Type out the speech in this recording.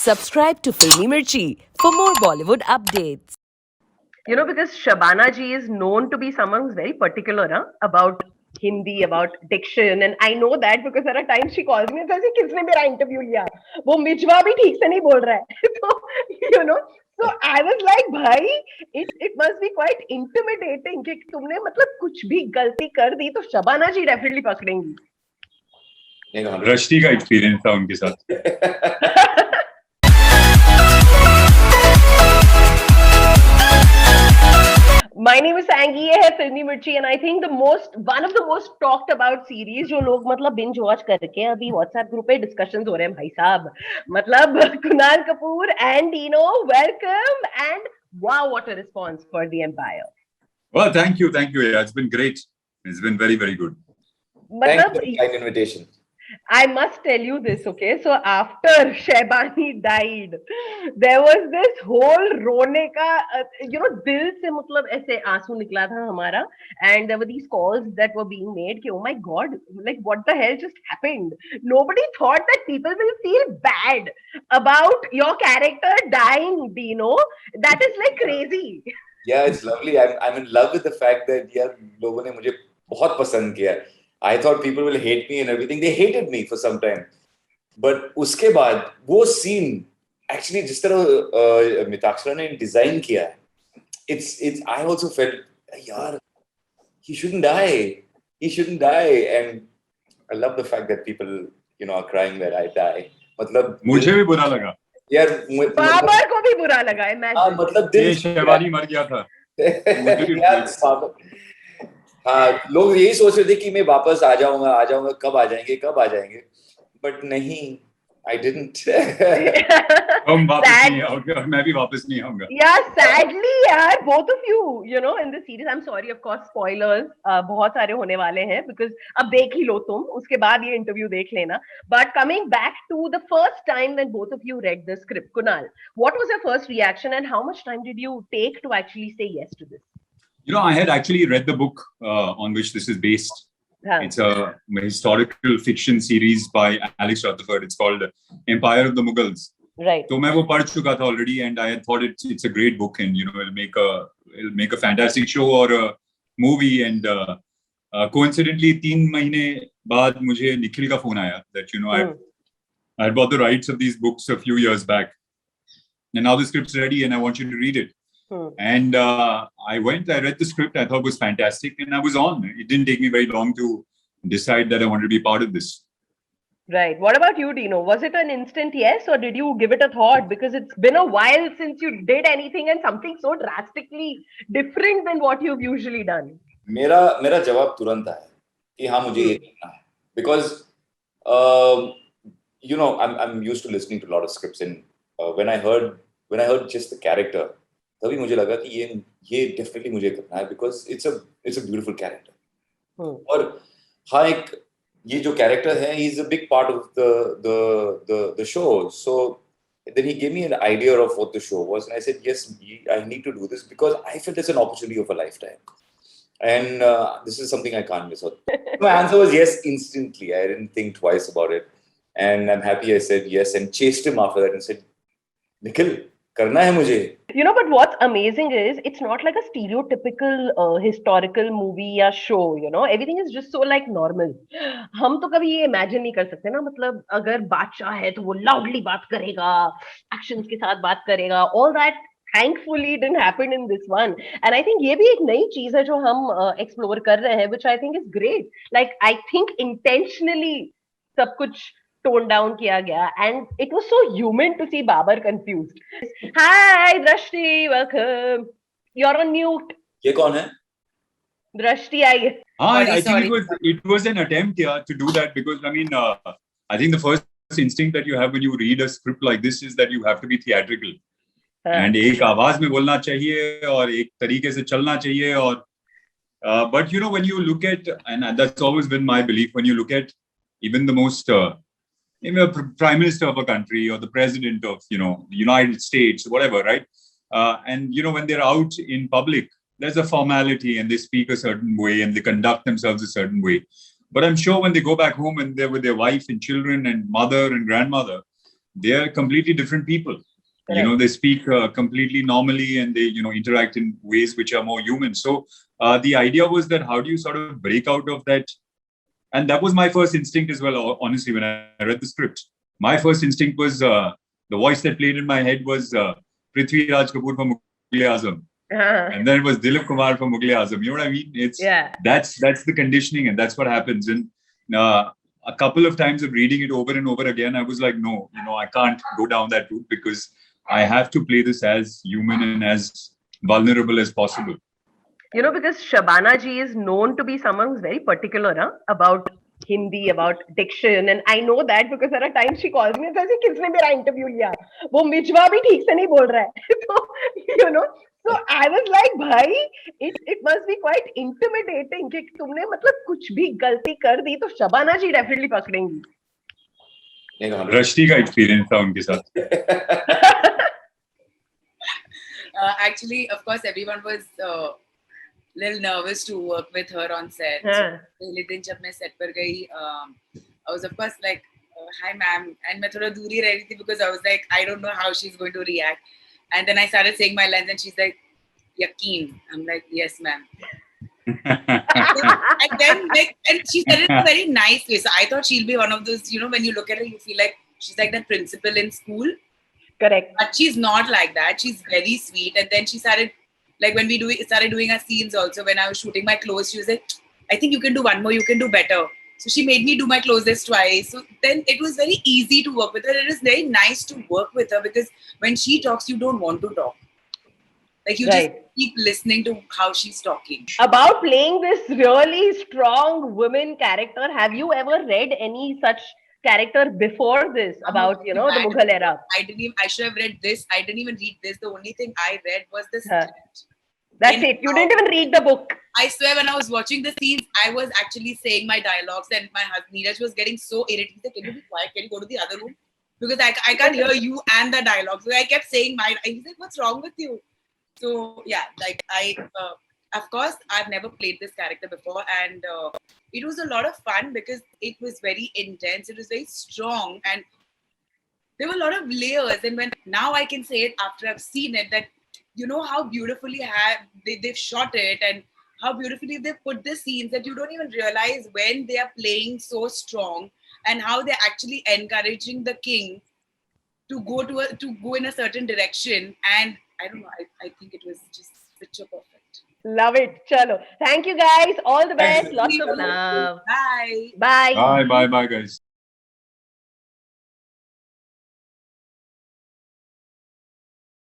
Subscribe to Filmy Mirchi for more Bollywood updates. You know, because Shabana ji is known to be someone who's very particular about Hindi, about diction, and I know that because there are times she calls me and says, "किसने मेरा interview लिया? वो मिजवा भी ठीक से नहीं बोल रहा है." So, you know, so I was like, भाई, it must be quite intimidating कि तुमने मतलब कुछ भी गलती कर दी तो शबाना जी definitely पकड़ेंगी. दृष्टि का एक्सपीरियंस था उनके साथ. My name is Sangy, ये है फिल्मी मिर्ची, and I think one of the most talked about series जो लोग मतलब binge watch करके अभी WhatsApp ग्रुप पे discussions हो रहे हैं भाई साहब. मतलब Kunal Kapoor and Dino, welcome, and wow, what a response for the Empire. Well, thank you. Yeah, it's been great. It's been very, very good. Thanks for the kind invitation. I must tell you this, okay? So after Shebani died, there was this whole रोने का, दिल से मतलब ऐसे आंसू निकला था हमारा, and there were these calls that were being made कि oh my god, like what the hell just happened? Nobody thought that people will feel bad about your character dying, Dino. That is like crazy. Yeah, it's lovely. I'm in love with the fact that यार लोगों ने मुझे बहुत पसंद किया. I thought people will hate me and everything. They hated me for some time. But उसके बाद वो scene actually जिस तरह मिताक्षरा ने डिजाइन किया है, it's I also felt यार he shouldn't die, and I love the fact that people are crying that I die. मतलब मुझे भी बुरा लगा यार, बाबर को भी बुरा लगा. Imagine. मतलब दिल शेवानी मर गया था. हाँ, लोग यही सोच रहे थे कि मैं वापस आ जाऊंगा, कब आ जाएंगे, बट नहीं, I didn't. हम वापस नहीं आऊंगा, मैं भी वापस नहीं आऊंगा. Yeah, sadly, यार, both of you, in the series, I'm sorry, of course, spoilers, बहुत सारे होने वाले हैं, because अब देख ही लो तुम, उसके बाद ये interview देख लेना. But coming back to the first time when both of you read the script, Kunal, what was your first reaction and how much time did you take to actually say yes to this? I had actually read the book on which this is based. It's a historical fiction series by Alex Rutherford. It's called Empire of the Mughals. Right. So I read it already, and I had thought it's a great book, and it'll make a fantastic show or a movie. And coincidentally, 3 months बाद मुझे निखिल का phone आया that I bought the rights of these books a few years back, and now the script's ready, and I want you to read it. And I read the script, I thought it was fantastic, and I was on. It didn't take me very long to decide that I wanted to be part of this. Right. What about you, Dino? Was it an instant yes, or did you give it a thought? Because it's been a while since you did anything and something so drastically different than what you've usually done. मेरा जवाब तुरंत आया कि हाँ मुझे ये करना है. Because I'm used to listening to a lot of scripts, and when I heard just the character, तभी मुझे लगा कि ये definitely मुझे करना है, because it's a beautiful character. और हाँ, ये जो character है, he's a big part of the show. So then he gave me an idea of what the show was, and I said yes, I need to do this because I felt it's an opportunity of a lifetime, and this is something I can't miss out. My answer was yes instantly. I didn't think twice about it, and I'm happy I said yes and chased him after that and said, Nikhil, करना है मुझे. But what's amazing is it's not like a stereotypical historical movie या show, everything is just so like normal. हम तो कभी ये imagine नहीं कर सकते ना, मतलब अगर बादशाह है तो वो loudly बात करेगा, actions के साथ बात करेगा, all that thankfully didn't happen in this one. And I think ये भी एक नई चीज है जो हम explore कर रहे हैं, which I think is great. Like I think intentionally सब कुछ toned down किया गया, and it was so human to see Babar confused. Hi Drashti, welcome. You're on mute. ये कौन है? Drashti आई है. I think it was an attempt to do that, because I think the first instinct that you have when you read a script like this is that you have to be theatrical. And एक आवाज में बोलना चाहिए और एक तरीके से चलना चाहिए, और but when you look at, and that's always been my belief, when you look at even the most prime minister of a country or the president of the United States, whatever, right? And when they're out in public, there's a formality, and they speak a certain way and they conduct themselves a certain way. But I'm sure when they go back home and they're with their wife and children and mother and grandmother, they are completely different people. You know, they speak completely normally, and they, you know, interact in ways which are more human. So the idea was that how do you sort of break out of that? And that was my first instinct as well, honestly, when I read the script. My first instinct was, the voice that played in my head was Prithvi Raj Kapoor from Mughal Azam. And then it was Dilip Kumar from Mughal Azam. You know what I mean? It's that's the conditioning, and that's what happens. And a couple of times of reading it over and over again, I was like, no, you know, I can't go down that route, because I have to play this as human and as vulnerable as possible. You know, because Shabana ji is known to be someone who's very particular about Hindi, about diction, and I know that because there are times she calls me and says, "किसने मेरा interview लिया? वो मिजवा भी ठीक से नहीं बोल रहा है." So, you know, so I was like, भाई, it must be quite intimidating कि तुमने मतलब कुछ भी गलती कर दी तो शबाना जी definitely पकड़ेंगी. दृष्टि का experience था उनके साथ. Actually, of course, everyone was little nervous to work with her on set. पहले दिन जब मैं set पर गई, I was of course like, hi ma'am, and मैं थोड़ा दूर ही रह रही थी because I was like, I don't know how she's going to react. And then I started saying my lines, and she's like, "Yakeen." I'm like, "Yes, ma'am." And then like, and she said it in a very nice way. So I thought she'll be one of those, you know, when you look at her, you feel like she's like that principal in school. Correct. But she's not like that. She's very sweet. And then she started, like when we started doing our scenes also, when I was shooting my clothes, she was like, I think you can do one more, you can do better. So she made me do my clothes twice. So then it was very easy to work with her. It is very nice to work with her because when she talks, you don't want to talk. Like you just keep listening to how she's talking. About playing this really strong woman character, have you ever read any such character before this about, you know, the Mughal era? I should have read this. I didn't even read this. The only thing I read was the script. That's it. You didn't even read the book. I swear, when I was watching the scenes, I was actually saying my dialogues, and my husband Neeraj was getting so irritated. He said, "Can you be quiet? Can you go to the other room? Because I can't hear you and the dialogue." So I kept saying he's like, "What's wrong with you?" So yeah, like of course, I've never played this character before, and it was a lot of fun because it was very intense. It was very strong, and there were a lot of layers. And now I can say it after I've seen it, that you know how beautifully they've shot it, and how beautifully they put the scenes, that you don't even realize when they are playing so strong, and how they're actually encouraging the king to go in a certain direction. And I don't know, I think it was just picture perfect. Love it. Chalo. Thank you guys. All the best. Lots of love. Bye. Bye. Bye, guys.